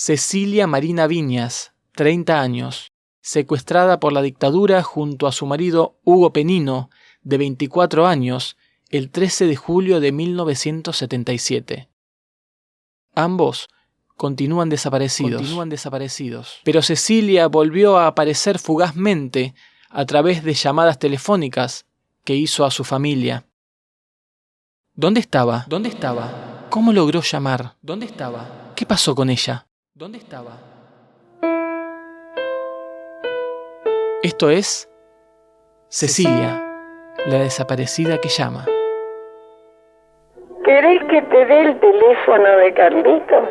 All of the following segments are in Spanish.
Cecilia Marina Viñas, 30 años, secuestrada por la dictadura junto a su marido Hugo Penino, de 24 años, el 13 de julio de 1977. Ambos continúan desaparecidos. Pero Cecilia volvió a aparecer fugazmente a través de llamadas telefónicas que hizo a su familia. ¿Dónde estaba? ¿Cómo logró llamar? ¿Dónde estaba? ¿Qué pasó con ella? ¿Dónde estaba? Esto es Cecilia, la desaparecida que llama. ¿Querés que te dé el teléfono de Carlitos?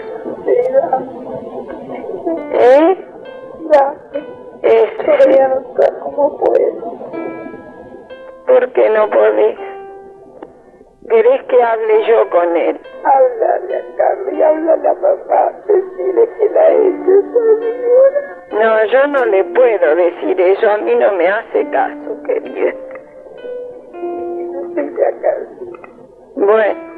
¿Cómo puedo? ¿Por qué no podés? ¿Querés que hable yo con él? Háblale a Carlos y háblale a papá. Decirle que la he hecho, señora. No, yo no le puedo decir eso. A mí no me hace caso, querido. Bueno.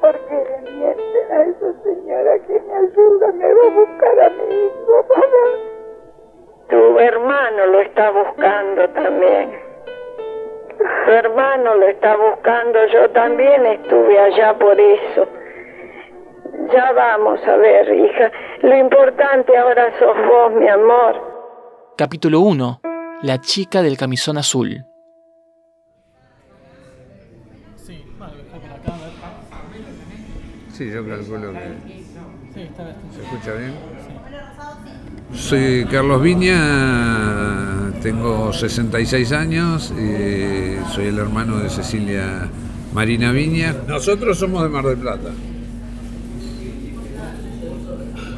¿Por qué le mienten a esa señora que me ayuda? Me va a buscar a mi hijo, papá. Tu hermano lo está buscando también. Tu hermano lo está buscando, yo también estuve allá por eso. Ya vamos a ver, hija. Lo importante ahora sos vos, mi amor. Capítulo 1. La chica del camisón azul. Sí, yo calculo que se escucha bien. Soy Carlos Viña, tengo 66 años y soy el hermano de Cecilia Marina Viña. Nosotros somos de Mar del Plata.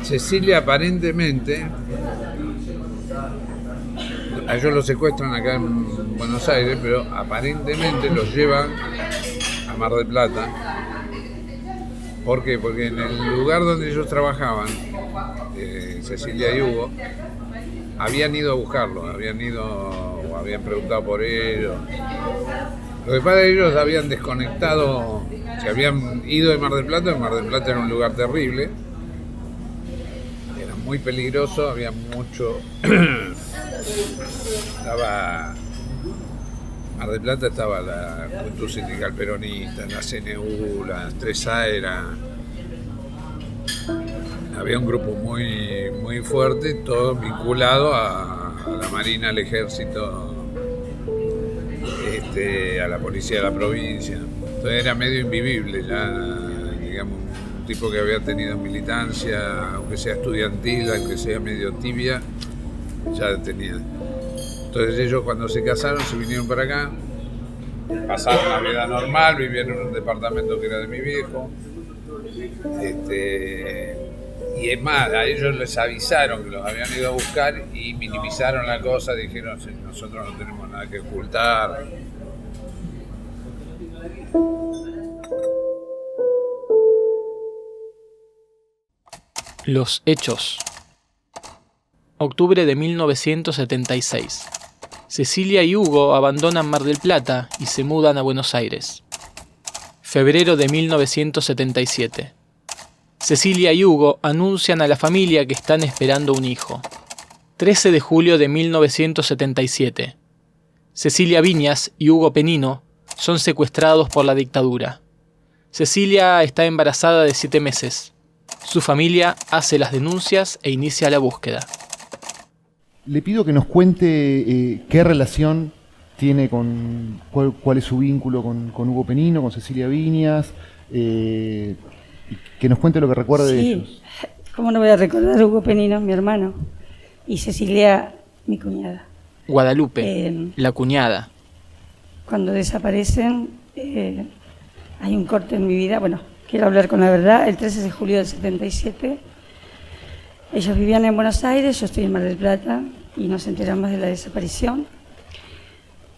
Cecilia aparentemente, a ellos los secuestran acá en Buenos Aires, pero aparentemente los llevan a Mar del Plata. ¿Por qué? Porque en el lugar donde ellos trabajaban, Cecilia y Hugo, habían ido a buscarlo, habían preguntado por ellos. Lo que pasa es que ellos habían desconectado, se habían ido de Mar del Plata. Mar del Plata era un lugar terrible, era muy peligroso, había mucho... Mar del Plata estaba la Juventud Sindical Peronista, la CNU, la 3A, había un grupo muy fuerte, todo vinculado a la Marina, al Ejército, a la Policía de la provincia. Entonces era medio invivible ya, digamos, un tipo que había tenido militancia, aunque sea estudiantil, aunque sea medio tibia, ya tenía. Entonces ellos cuando se casaron se vinieron para acá, pasaron una vida normal, vivían en un departamento que era de mi viejo. Y es más, a ellos les avisaron que los habían ido a buscar y minimizaron la cosa, dijeron, sí, nosotros no tenemos nada que ocultar. Los hechos. Octubre de 1976. Cecilia y Hugo abandonan Mar del Plata y se mudan a Buenos Aires. Febrero de 1977. Cecilia y Hugo anuncian a la familia que están esperando un hijo. 13 de julio de 1977. Cecilia Viñas y Hugo Penino son secuestrados por la dictadura. Cecilia está embarazada de 7 meses. Su familia hace las denuncias e inicia la búsqueda. Le pido que nos cuente qué relación tiene con, cuál es su vínculo con Hugo Penino, con Cecilia Viñas, y que nos cuente lo que recuerda de ellos. ¿Cómo no voy a recordar a Hugo Penino, mi hermano? Y Cecilia, mi cuñada. Guadalupe, la cuñada. Cuando desaparecen, hay un corte en mi vida. Bueno, quiero hablar con la verdad. El 13 de julio del 77, ellos vivían en Buenos Aires, yo estoy en Mar del Plata, y nos enteramos de la desaparición.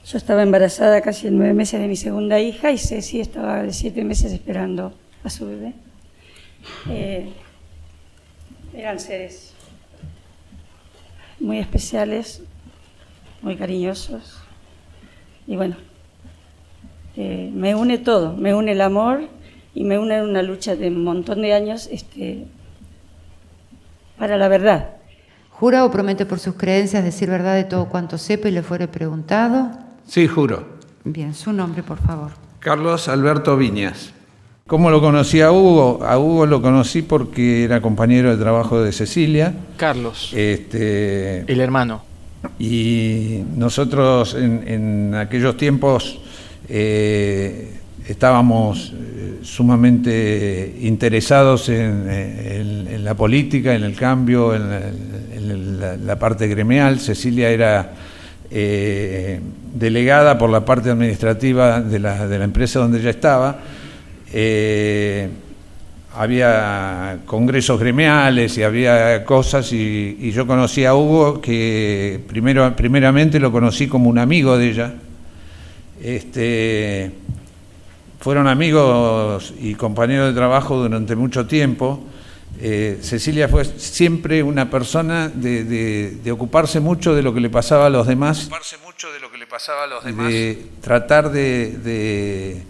Yo estaba embarazada casi en 9 meses de mi segunda hija y Ceci estaba de 7 meses esperando a su bebé. Eran seres muy especiales, muy cariñosos. Y bueno, me une todo, me une el amor y me une una lucha de un montón de años para la verdad. ¿Jura o promete por sus creencias decir verdad de todo cuanto sepa y le fuere preguntado? Sí, juro. Bien, su nombre, por favor. Carlos Alberto Viñas. ¿Cómo lo conocí a Hugo? A Hugo lo conocí porque era compañero de trabajo de Cecilia. Carlos, el hermano. Y nosotros en aquellos tiempos estábamos sumamente interesados en la política, en el cambio, en la parte gremial. Cecilia era delegada por la parte administrativa de la empresa donde ella estaba. Había congresos gremiales y había cosas y yo conocí a Hugo, que primeramente lo conocí como un amigo de ella. Fueron amigos y compañeros de trabajo durante mucho tiempo. Cecilia fue siempre una persona de ocuparse mucho de lo que le pasaba a los demás, de tratar de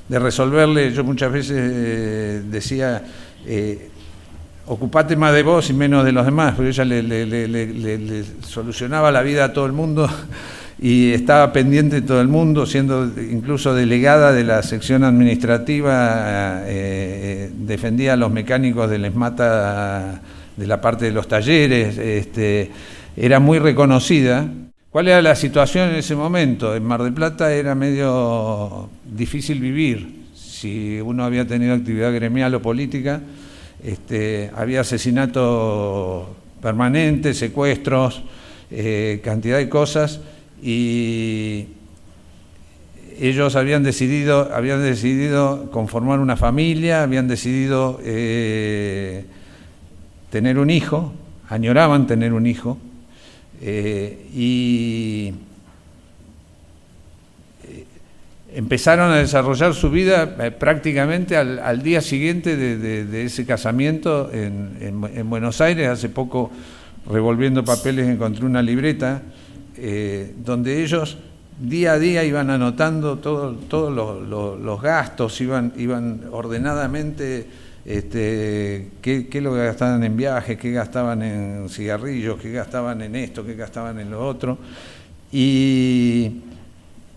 resolverle. Yo muchas veces decía, ocupate más de vos y menos de los demás, porque ella le solucionaba la vida a todo el mundo y estaba pendiente de todo el mundo, siendo incluso delegada de la sección administrativa, defendía a los mecánicos del ESMATA de la parte de los talleres, era muy reconocida. ¿Cuál era la situación en ese momento? En Mar del Plata era medio difícil vivir. Si uno había tenido actividad gremial o política, había asesinatos permanentes, secuestros, cantidad de cosas, y ellos habían decidido conformar una familia, habían decidido tener un hijo, añoraban tener un hijo. Y empezaron a desarrollar su vida prácticamente al día siguiente de ese casamiento en Buenos Aires. Hace poco, revolviendo papeles, encontré una libreta donde ellos día a día iban anotando todos los gastos, iban ordenadamente qué es lo que gastaban en viajes, qué gastaban en cigarrillos, qué gastaban en esto, qué gastaban en lo otro. Y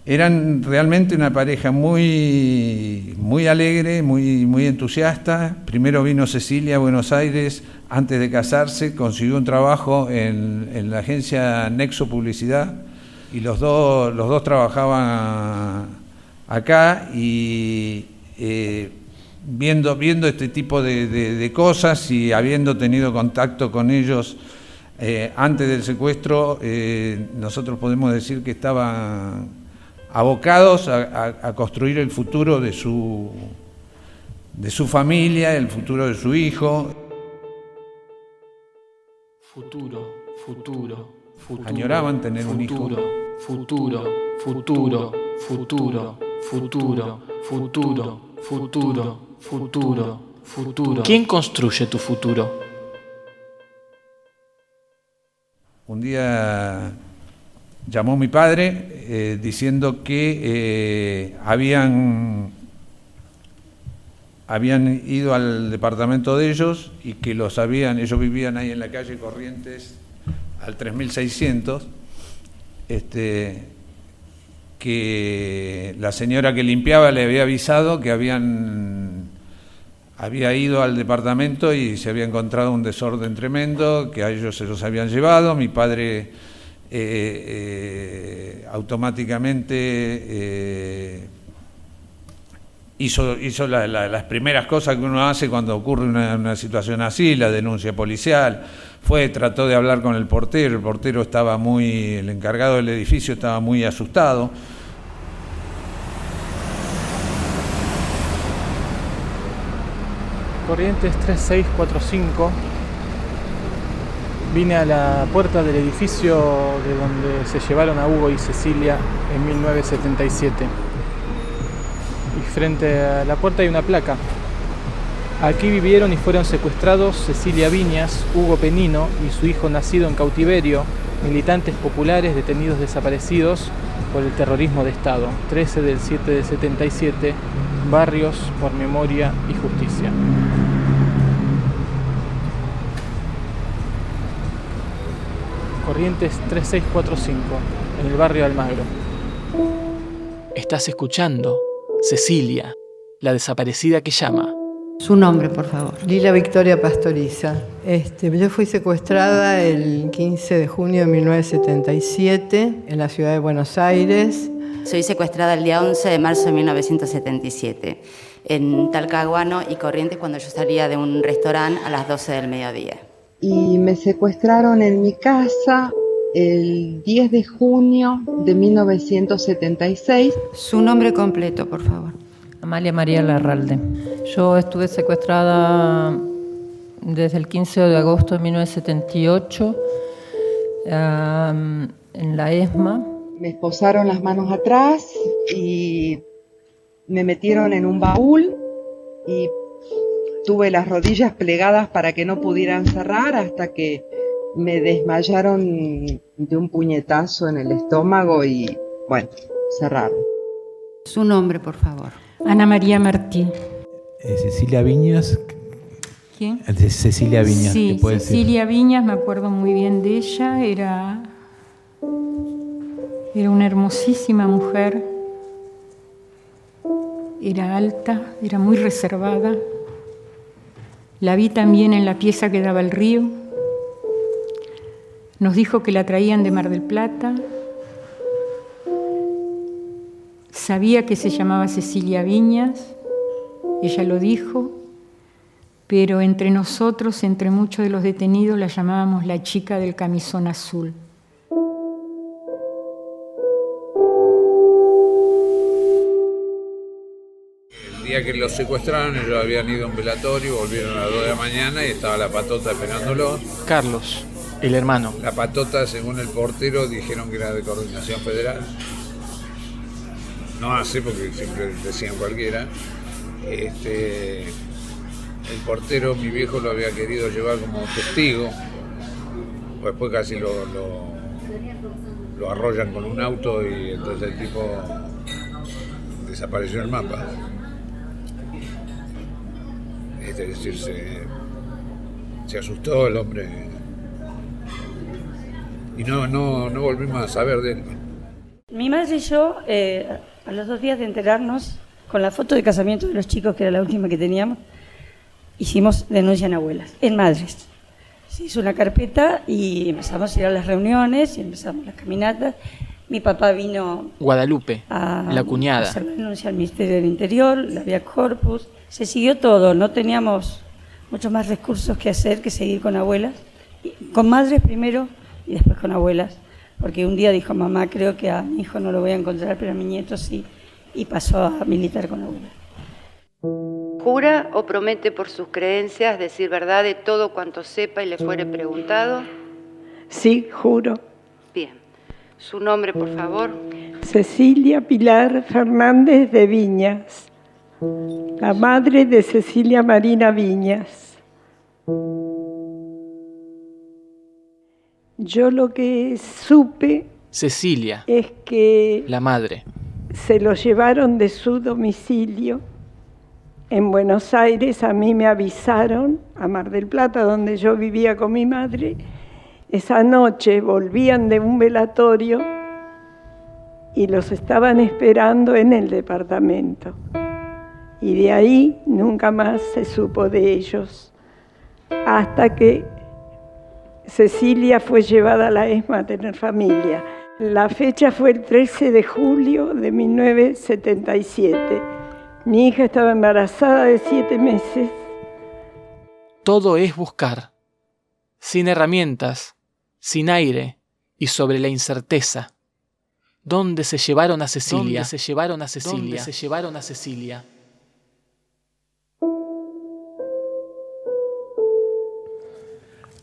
eran realmente una pareja muy, muy alegre, muy entusiasta. Primero vino Cecilia a Buenos Aires antes de casarse, consiguió un trabajo en la agencia Nexo Publicidad, y los dos trabajaban acá, y viendo este tipo de cosas y habiendo tenido contacto con ellos antes del secuestro, nosotros podemos decir que estaban abocados a construir el futuro de su familia, el futuro de su hijo. Futuro. Añoraban tener un hijo. Futuro. ¿Quién construye tu futuro? Un día llamó mi padre diciendo que habían ido al departamento de ellos y que ellos vivían ahí en la calle Corrientes al 3600, que la señora que limpiaba le había avisado que había ido al departamento y se había encontrado un desorden tremendo, que a ellos se los habían llevado. Mi padre automáticamente hizo las primeras cosas que uno hace cuando ocurre una situación así, la denuncia policial. Trató de hablar con el portero estaba el encargado del edificio estaba muy asustado. Corrientes 3645. Vine a la puerta del edificio de donde se llevaron a Hugo y Cecilia en 1977. Y frente a la puerta hay una placa. Aquí vivieron y fueron secuestrados Cecilia Viñas, Hugo Penino y su hijo nacido en cautiverio, militantes populares detenidos desaparecidos por el terrorismo de Estado. 13 del 7 del 77, Barrios por Memoria y Justicia. Corrientes 3645, en el barrio Almagro. Estás escuchando Cecilia, la desaparecida que llama. Su nombre, por favor. Lila Victoria Pastoriza. Yo fui secuestrada el 15 de junio de 1977 en la ciudad de Buenos Aires. Soy secuestrada el día 11 de marzo de 1977 en Talcahuano y Corrientes, cuando yo salía de un restaurante a las 12 del mediodía. Y me secuestraron en mi casa el 10 de junio de 1976. Su nombre completo, por favor. Amalia María Larralde. Yo estuve secuestrada desde el 15 de agosto de 1978 en la ESMA. Me esposaron las manos atrás y me metieron en un baúl y tuve las rodillas plegadas para que no pudieran cerrar hasta que me desmayaron de un puñetazo en el estómago y, bueno, cerraron. Su nombre, por favor. Ana María Martí. Cecilia Viñas. ¿Quién? Cecilia Viñas. Sí, Cecilia Viñas, me acuerdo muy bien de ella. Era una hermosísima mujer. Era alta, era muy reservada. La vi también en la pieza que daba al río. Nos dijo que la traían de Mar del Plata. Sabía que se llamaba Cecilia Viñas, ella lo dijo, pero entre nosotros, entre muchos de los detenidos, la llamábamos la chica del camisón azul. El día que los secuestraron, ellos habían ido a un velatorio, volvieron a las 2 de la mañana y estaba la Patota esperándolos. Carlos, el hermano. La Patota, según el portero, dijeron que era de Coordinación Federal. No hace, porque siempre decían cualquiera. El portero, mi viejo, lo había querido llevar como testigo. Después casi lo arrollan con un auto y entonces el tipo desapareció del mapa. Es decir, se asustó el hombre y no volvimos a saber de él. Mi madre y yo, a los 2 días de enterarnos, con la foto de casamiento de los chicos, que era la última que teníamos, hicimos denuncia en abuelas, en madres. Se hizo una carpeta y empezamos a ir a las reuniones y empezamos las caminatas. Mi papá vino Guadalupe, la cuñada. A hacer la denuncia al Ministerio del Interior, la Vía Corpus. Se siguió todo, no teníamos muchos más recursos que hacer que seguir con abuelas. Con madres primero y después con abuelas. Porque un día dijo, mamá, creo que a mi hijo no lo voy a encontrar, pero a mi nieto sí. Y pasó a militar con abuela. ¿Jura o promete por sus creencias decir verdad de todo cuanto sepa y le fuere preguntado? Sí, juro. Bien. Su nombre, por favor. Cecilia Pilar Fernández de Viñas, la madre de Cecilia Marina Viñas. Yo lo que supe Cecilia, es que la madre. Se lo llevaron de su domicilio en Buenos Aires. A mí me avisaron a Mar del Plata, donde yo vivía con mi madre. Esa noche volvían de un velatorio y los estaban esperando en el departamento. Y de ahí nunca más se supo de ellos, hasta que Cecilia fue llevada a la ESMA a tener familia. La fecha fue el 13 de julio de 1977. Mi hija estaba embarazada de 7 meses. Todo es buscar, sin herramientas, sin aire y sobre la incerteza. ¿Dónde se llevaron a Cecilia? ¿Dónde se llevaron a Cecilia? ¿Dónde se llevaron a Cecilia?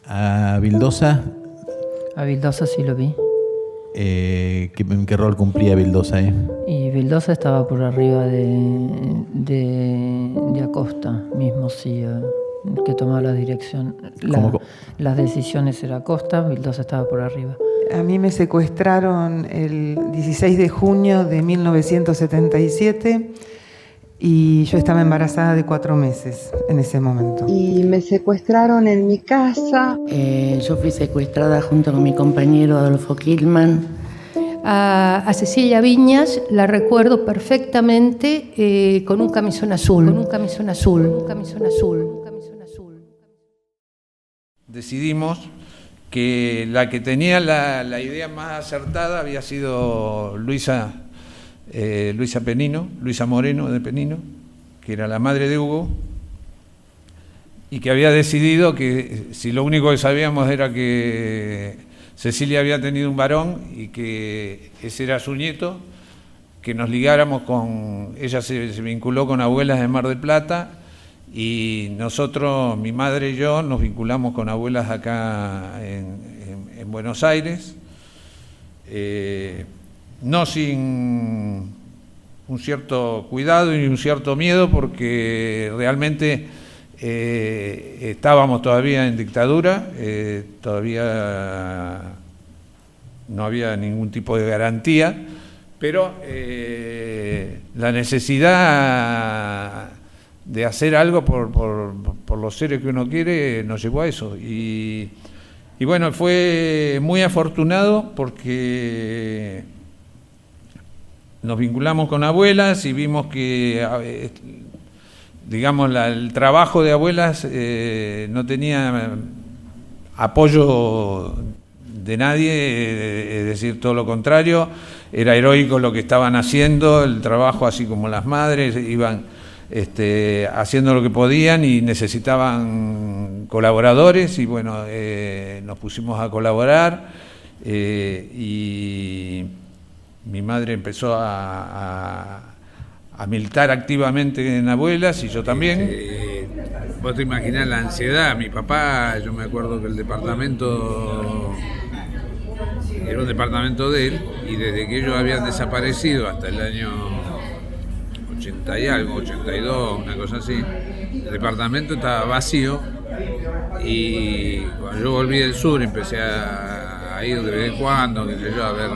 ¿A Vildosa? A Vildosa sí lo vi. ¿Qué rol cumplía Vildosa ahí? Y Vildosa estaba por arriba de Acosta mismo, sí, el que tomaba la dirección. Las decisiones era Acosta, Vildosa estaba por arriba. A mí me secuestraron el 16 de junio de 1977 y yo estaba embarazada de 4 meses en ese momento. Y me secuestraron en mi casa. Yo fui secuestrada junto con mi compañero Adolfo Kilman. A Cecilia Viñas la recuerdo perfectamente con un camisón azul. Decidimos que la que tenía la idea más acertada había sido Luisa Moreno de Penino, que era la madre de Hugo, y que había decidido que si lo único que sabíamos era que Cecilia había tenido un varón y que ese era su nieto, que nos ligáramos con... Ella se vinculó con Abuelas de Mar del Plata y nosotros, mi madre y yo, nos vinculamos con Abuelas acá en Buenos Aires, no sin un cierto cuidado y un cierto miedo, porque realmente estábamos todavía en dictadura, todavía no había ningún tipo de garantía, pero la necesidad de hacer algo por los seres que uno quiere nos llevó a eso. Y bueno, fue muy afortunado porque nos vinculamos con Abuelas y vimos que, digamos, el trabajo de Abuelas no tenía apoyo de nadie, es decir, todo lo contrario, era heroico lo que estaban haciendo, el trabajo, así como las madres iban haciendo lo que podían y necesitaban colaboradores, y bueno, nos pusimos a colaborar, y mi madre empezó a militar activamente en Abuelas, y yo también. Vos te imaginás la ansiedad. Mi papá, yo me acuerdo que el departamento era un departamento de él, y desde que ellos habían desaparecido hasta el año 80 y algo, 82, una cosa así, el departamento estaba vacío, y cuando yo volví del sur empecé a ir de vez en cuando, qué sé yo, a ver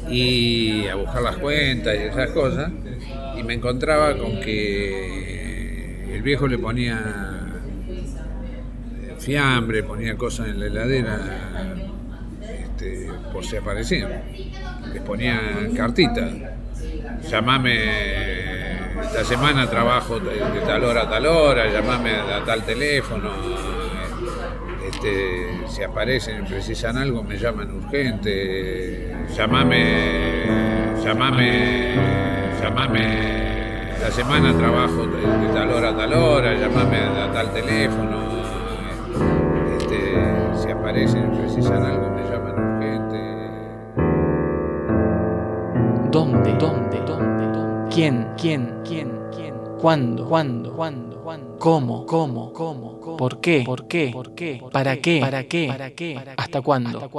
y a buscar las cuentas y esas cosas, y me encontraba con que el viejo le ponía fiambre, ponía cosas en la heladera por si aparecían, les ponía cartitas: llamame esta semana, trabajo de tal hora a tal hora, llamame a tal teléfono, si aparecen y precisan algo me llaman urgente, llamame, esta semana trabajo de tal hora a tal hora, llamame a tal teléfono, si aparecen y precisan algo me llaman urgente. ¿Dónde? ¿Quién? ¿Cuándo? ¿Cómo? ¿Por qué? ¿Para qué? ¿Hasta cuándo?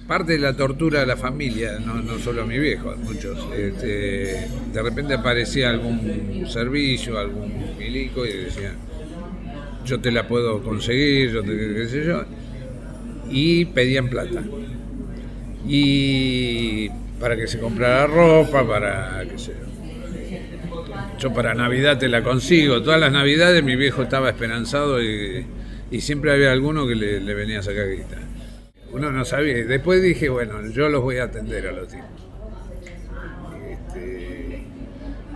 Parte de la tortura de la familia, no solo a mi viejo, a muchos. De repente aparecía algún servicio, algún milico, y decía: yo te la puedo conseguir, qué sé yo, y pedían plata. Y para que se comprara ropa, para qué sé yo para Navidad te la consigo. Todas las Navidades mi viejo estaba esperanzado, y siempre había alguno que le venía a sacar guita. Uno no sabía. Después dije, bueno, yo los voy a atender a los tipos.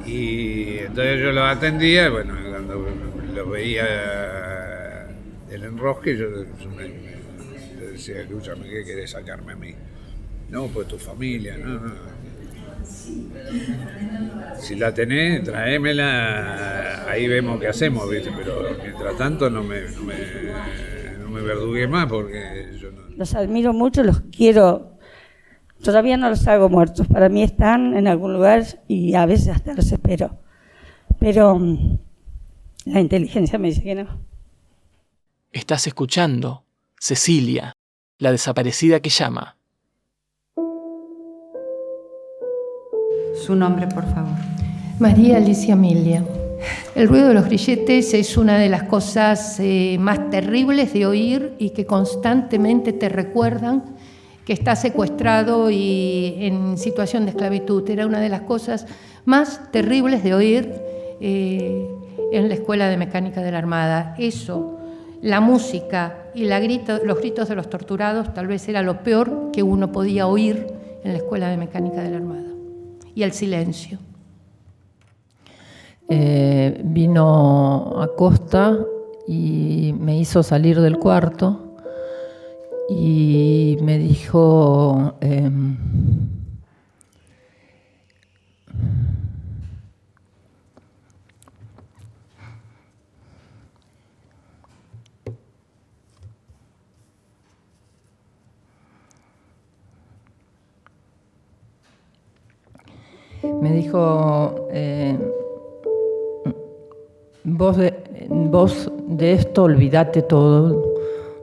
Y entonces yo los atendía, bueno, cuando los veía el enrosque, yo me decía: escúchame, ¿qué querés sacarme a mí? No, pues tu familia, no. Si la tenés, tráemela, ahí vemos qué hacemos, ¿viste? Pero mientras tanto no me verdugué más, porque yo no... Los admiro mucho, los quiero. Todavía no los hago muertos, para mí están en algún lugar y a veces hasta los espero. Pero la inteligencia me dice que no. Estás escuchando Cecilia, la desaparecida que llama. Su nombre, por favor. María Alicia Emilia. El ruido de los grilletes es una de las cosas más terribles de oír y que constantemente te recuerdan que está secuestrado y en situación de esclavitud. Era una de las cosas más terribles de oír en la Escuela de Mecánica de la Armada. Eso, la música y los gritos de los torturados, tal vez era lo peor que uno podía oír en la Escuela de Mecánica de la Armada. Y el silencio. Vino Acosta y me hizo salir del cuarto y me dijo vos de esto olvidate todo,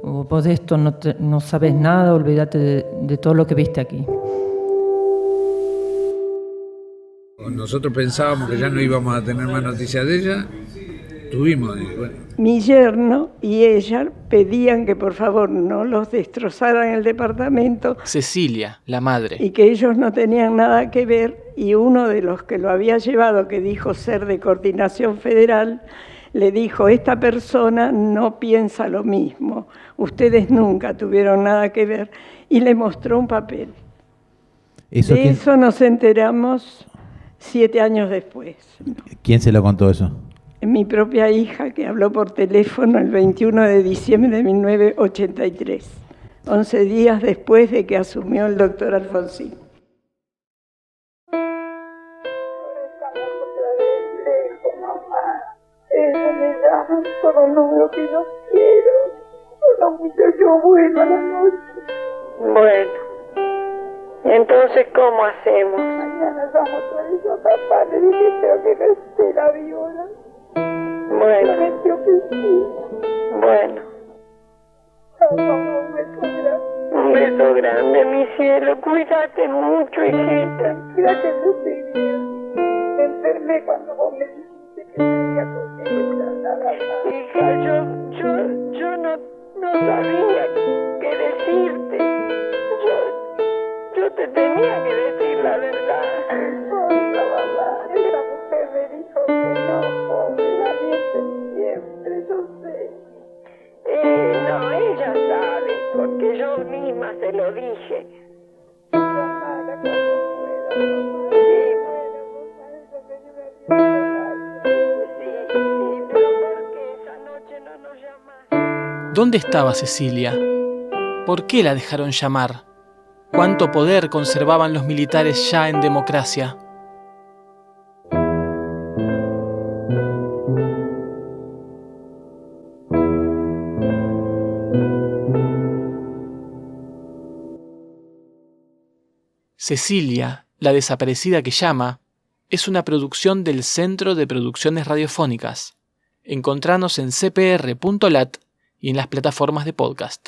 o vos de esto no sabes nada, olvidate de todo lo que viste aquí. Nosotros pensábamos que ya no íbamos a tener más noticias de ella, tuvimos. Bueno. Mi yerno y ella pedían que por favor no los destrozaran el departamento. Cecilia, la madre. Y que ellos no tenían nada que ver, y uno de los que lo había llevado, que dijo ser de Coordinación Federal, le dijo: esta persona no piensa lo mismo, ustedes nunca tuvieron nada que ver, y le mostró un papel. Eso nos enteramos 7 años después. ¿Quién se lo contó eso? Mi propia hija, que habló por teléfono el 21 de diciembre de 1983, 11 días después de que asumió el doctor Alfonsín. Me llaman por un número que no quiero. Los muchachos vuelvan a la noche. Bueno, entonces, ¿cómo hacemos? Mañana vamos a ir a papá. Le dije, pero que no esté la Viola. Bueno. Me metió que sí. Bueno. Un beso grande. Un beso grande, mi cielo. Cuídate mucho, hijita. Cuídate, Lucía. Me enfermé cuando vos me dijiste que tenía cosita, nada más. Hija, yo no sabía qué decirte. Yo te tenía que decir la verdad. Pobre mamá, esa mujer me dijo que no, pobre, valiente siempre, yo sé. No, ella sabe, porque yo misma se lo dije. Llamala cuando pueda. Sí, bueno, vos sabés que me dio una sí, pero porque esa noche no nos llamaste. ¿Dónde estaba Cecilia? ¿Por qué la dejaron llamar? ¿Cuánto poder conservaban los militares ya en democracia? Cecilia, la desaparecida que llama, es una producción del Centro de Producciones Radiofónicas. Encontranos en cpr.lat y en las plataformas de podcast.